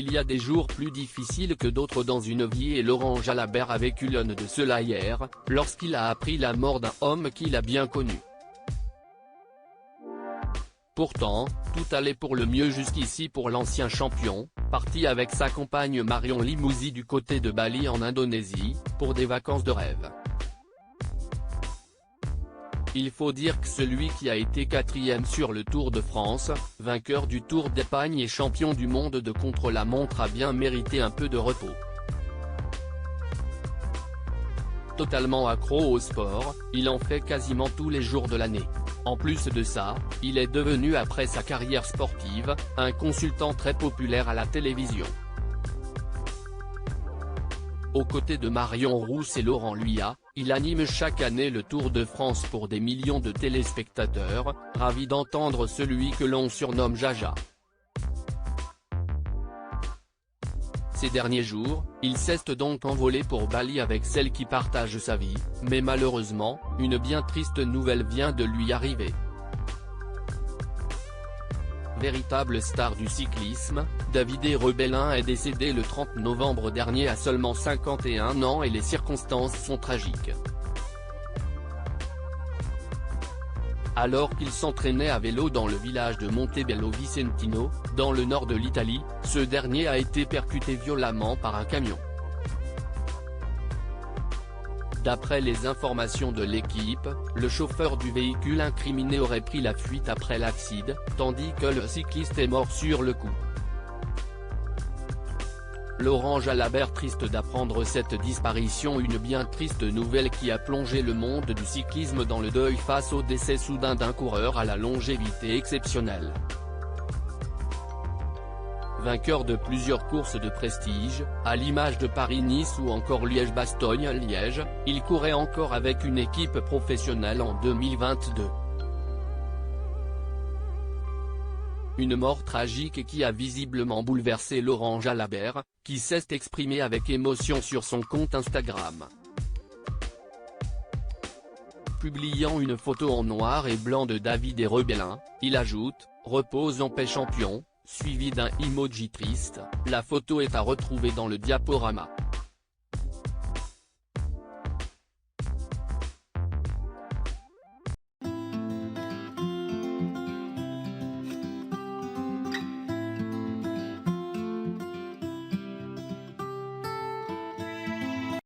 Il y a des jours plus difficiles que d'autres dans une vie et Laurent Jalabert a vécu l'un de ceux-là hier, lorsqu'il a appris la mort d'un homme qu'il a bien connu. Pourtant, tout allait pour le mieux jusqu'ici pour l'ancien champion, parti avec sa compagne Marion Limousi du côté de Bali en Indonésie, pour des vacances de rêve. Il faut dire que celui qui a été 4e sur le Tour de France, vainqueur du Tour d'Espagne et champion du monde de contre-la-montre a bien mérité un peu de repos. Totalement accro au sport, il en fait quasiment tous les jours de l'année. En plus de ça, il est devenu après sa carrière sportive, un consultant très populaire à la télévision. Aux côtés de Marion Rousse et Laurent Luyat, il anime chaque année le Tour de France pour des millions de téléspectateurs, ravis d'entendre celui que l'on surnomme Jaja. Ces derniers jours, il s'est donc envolé pour Bali avec celle qui partage sa vie, mais malheureusement, une bien triste nouvelle vient de lui arriver. Véritable star du cyclisme, Davide Rebellin est décédé le 30 novembre dernier à seulement 51 ans et les circonstances sont tragiques. Alors qu'il s'entraînait à vélo dans le village de Montebello Vicentino, dans le nord de l'Italie, ce dernier a été percuté violemment par un camion. D'après les informations de l'équipe, le chauffeur du véhicule incriminé aurait pris la fuite après l'accident, tandis que le cycliste est mort sur le coup. Laurent Jalabert triste d'apprendre cette disparition, une bien triste nouvelle qui a plongé le monde du cyclisme dans le deuil face au décès soudain d'un coureur à la longévité exceptionnelle. Vainqueur de plusieurs courses de prestige, à l'image de Paris-Nice ou encore Liège-Bastogne-Liège, il courait encore avec une équipe professionnelle en 2022. Une mort tragique qui a visiblement bouleversé Laurent Jalabert, qui s'est exprimé avec émotion sur son compte Instagram. Publiant une photo en noir et blanc de Davide Rebellin, il ajoute « Repose en paix champion », suivi d'un emoji triste. La photo est à retrouver dans le diaporama.